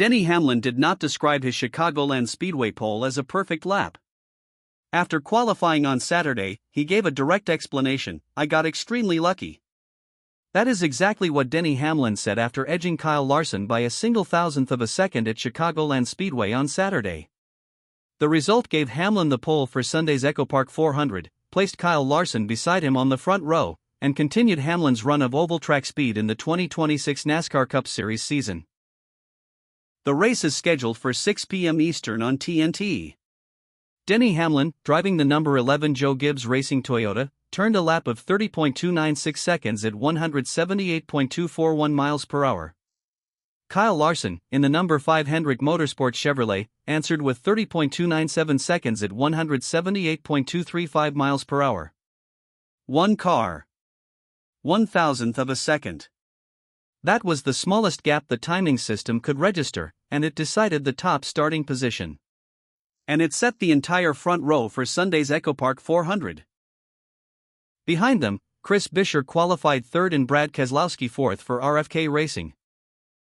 Denny Hamlin did not describe his Chicagoland Speedway pole as a perfect lap. After qualifying on Saturday, he gave a direct explanation: "I got extremely lucky." That is exactly what Denny Hamlin said after edging Kyle Larson by a single thousandth of a second at Chicagoland Speedway on Saturday. The result gave Hamlin the pole for Sunday's EchoPark 400, placed Kyle Larson beside him on the front row, and continued Hamlin's run of oval track speed in the 2026 NASCAR Cup Series season. The race is scheduled for 6 p.m. Eastern on TNT. Denny Hamlin, driving the number 11 Joe Gibbs Racing Toyota, turned a lap of 30.296 seconds at 178.241 miles per hour. Kyle Larson, in the number 5 Hendrick Motorsports Chevrolet, answered with 30.297 seconds at 178.235 miles per hour. One car. 1,000th of a second. That was the smallest gap the timing system could register, and it decided the top starting position. And it set the entire front row for Sunday's EchoPark 400. Behind them, Chris Buescher qualified third and Brad Keselowski fourth for RFK Racing.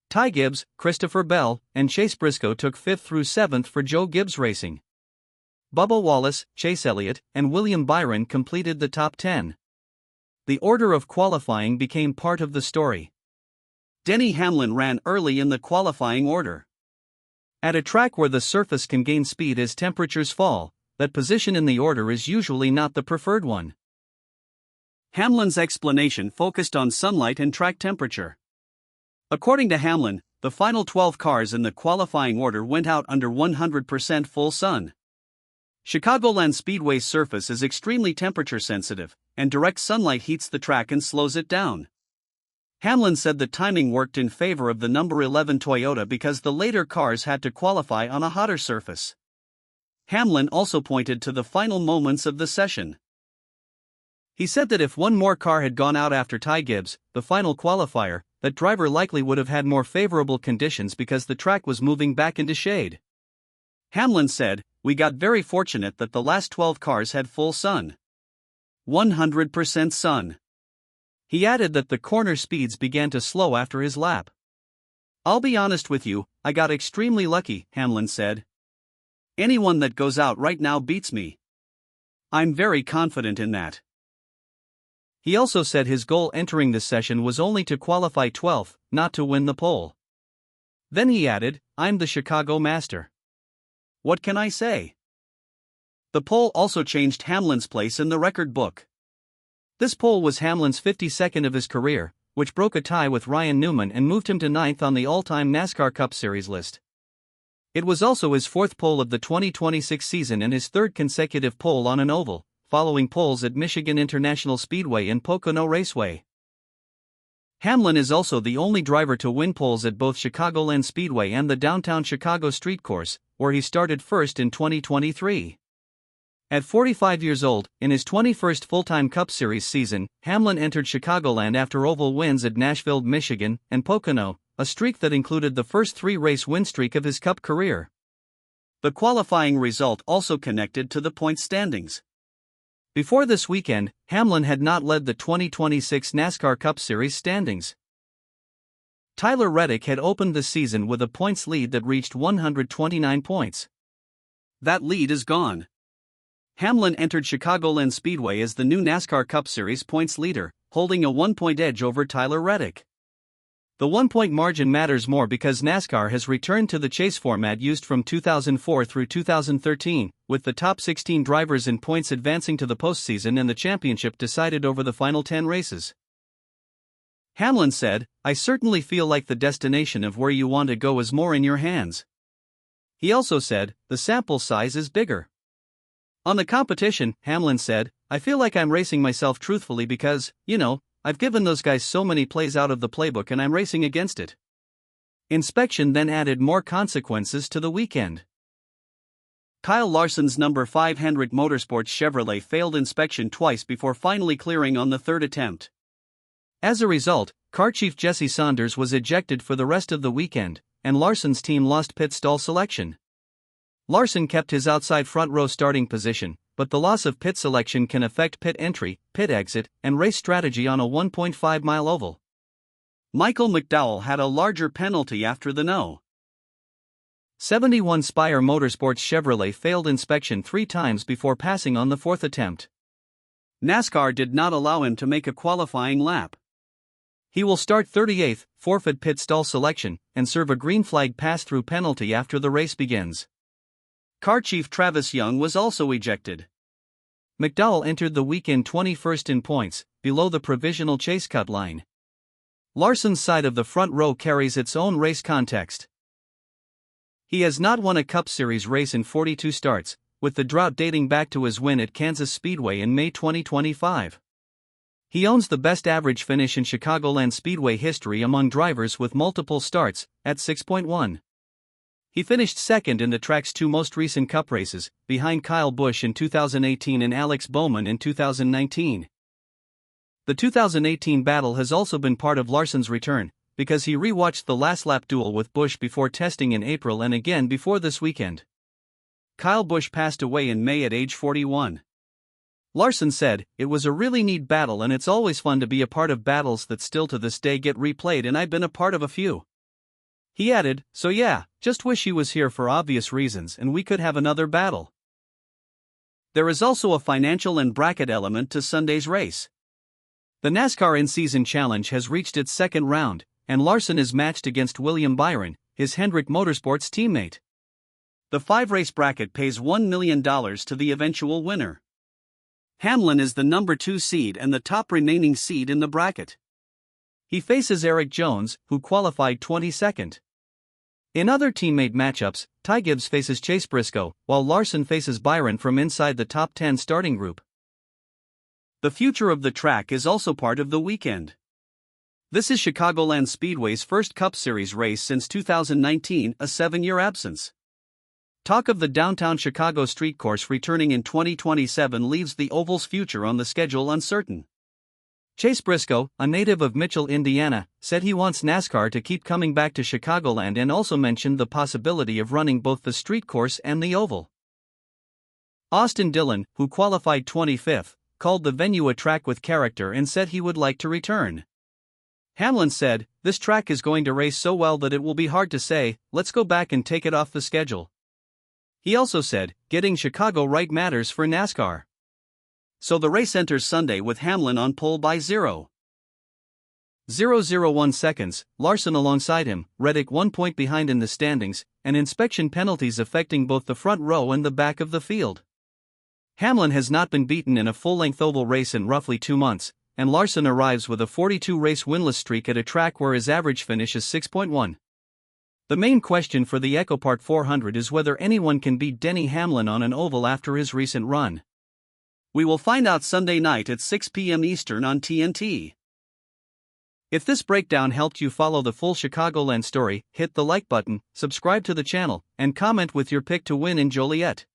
Ty Gibbs, Christopher Bell, and Chase Briscoe took fifth through seventh for Joe Gibbs Racing. Bubba Wallace, Chase Elliott, and William Byron completed the top 10. The order of qualifying became part of the story. Denny Hamlin ran early in the qualifying order. At a track where the surface can gain speed as temperatures fall, that position in the order is usually not the preferred one. Hamlin's explanation focused on sunlight and track temperature. According to Hamlin, the final 12 cars in the qualifying order went out under 100% full sun. Chicagoland Speedway's surface is extremely temperature sensitive, and direct sunlight heats the track and slows it down. Hamlin said the timing worked in favor of the number 11 Toyota because the later cars had to qualify on a hotter surface. Hamlin also pointed to the final moments of the session. He said that if one more car had gone out after Ty Gibbs, the final qualifier, that driver likely would have had more favorable conditions because the track was moving back into shade. Hamlin said, "We got very fortunate that the last 12 cars had full sun. 100% sun." He added that the corner speeds began to slow after his lap. "I'll be honest with you, I got extremely lucky," Hamlin said. "Anyone that goes out right now beats me. I'm very confident in that." He also said his goal entering this session was only to qualify 12th, not to win the pole. Then he added, "I'm the Chicago Master. What can I say?" The pole also changed Hamlin's place in the record book. This pole was Hamlin's 52nd of his career, which broke a tie with Ryan Newman and moved him to 9th on the all-time NASCAR Cup Series list. It was also his fourth pole of the 2026 season and his third consecutive pole on an oval, following poles at Michigan International Speedway and Pocono Raceway. Hamlin is also the only driver to win poles at both Chicagoland Speedway and the downtown Chicago street course, where he started first in 2023. At 45 years old, in his 21st full-time Cup Series season, Hamlin entered Chicagoland after oval wins at Nashville, Michigan, and Pocono, a streak that included the first three-race win streak of his Cup career. The qualifying result also connected to the point standings. Before this weekend, Hamlin had not led the 2026 NASCAR Cup Series standings. Tyler Reddick had opened the season with a points lead that reached 129 points. That lead is gone. Hamlin entered Chicagoland Speedway as the new NASCAR Cup Series points leader, holding a 1-point edge over Tyler Reddick. The 1-point margin matters more because NASCAR has returned to the chase format used from 2004 through 2013, with the top 16 drivers in points advancing to the postseason and the championship decided over the final 10 races. Hamlin said, "I certainly feel like the destination of where you want to go is more in your hands." He also said, "The sample size is bigger." On the competition, Hamlin said, "I feel like I'm racing myself truthfully because, I've given those guys so many plays out of the playbook and I'm racing against it." Inspection then added more consequences to the weekend. Kyle Larson's number 5 Hendrick Motorsports Chevrolet failed inspection twice before finally clearing on the third attempt. As a result, car chief Jesse Saunders was ejected for the rest of the weekend, and Larson's team lost pit stall selection. Larson kept his outside front row starting position, but the loss of pit selection can affect pit entry, pit exit, and race strategy on a 1.5-mile oval. Michael McDowell had a larger penalty after the no. 71 Spire Motorsports Chevrolet failed inspection 3 times before passing on the 4th attempt. NASCAR did not allow him to make a qualifying lap. He will start 38th, forfeit pit stall selection, and serve a green flag pass-through penalty after the race begins. Car chief Travis Young was also ejected. McDowell entered the weekend 21st in points, below the provisional chase cut line. Larson's side of the front row carries its own race context. He has not won a Cup Series race in 42 starts, with the drought dating back to his win at Kansas Speedway in May 2025. He owns the best average finish in Chicagoland Speedway history among drivers with multiple starts, at 6.1. He finished second in the track's 2 most recent Cup races, behind Kyle Busch in 2018 and Alex Bowman in 2019. The 2018 battle has also been part of Larson's return, because he rewatched the last lap duel with Busch before testing in April and again before this weekend. Kyle Busch passed away in May at age 41. Larson said, "It was a really neat battle and it's always fun to be a part of battles that still to this day get replayed, and I've been a part of a few." He added, "So yeah, just wish he was here for obvious reasons and we could have another battle." There is also a financial and bracket element to Sunday's race. The NASCAR In-Season Challenge has reached its 2nd round, and Larson is matched against William Byron, his Hendrick Motorsports teammate. The 5-race bracket pays $1 million to the eventual winner. Hamlin is the number 2 seed and the top remaining seed in the bracket. He faces Eric Jones, who qualified 22nd. In other teammate matchups, Ty Gibbs faces Chase Briscoe, while Larson faces Byron from inside the top 10 starting group. The future of the track is also part of the weekend. This is Chicagoland Speedway's first Cup Series race since 2019, a 7-year absence. Talk of the downtown Chicago street course returning in 2027 leaves the Oval's future on the schedule uncertain. Chase Briscoe, a native of Mitchell, Indiana, said he wants NASCAR to keep coming back to Chicagoland and also mentioned the possibility of running both the street course and the Oval. Austin Dillon, who qualified 25th, called the venue a track with character and said he would like to return. Hamlin said, "This track is going to race so well that it will be hard to say, let's go back and take it off the schedule." He also said, "Getting Chicago right matters for NASCAR." So the race enters Sunday with Hamlin on pole by 0.001 seconds, Larson alongside him, Reddick 1 point behind in the standings, and inspection penalties affecting both the front row and the back of the field. Hamlin has not been beaten in a full-length oval race in roughly 2 months, and Larson arrives with a 42-race winless streak at a track where his average finish is 6.1. The main question for the EchoPark 400 is whether anyone can beat Denny Hamlin on an oval after his recent run. We will find out Sunday night at 6 p.m. Eastern on TNT. If this breakdown helped you follow the full Chicagoland story, hit the like button, subscribe to the channel, and comment with your pick to win in Joliet.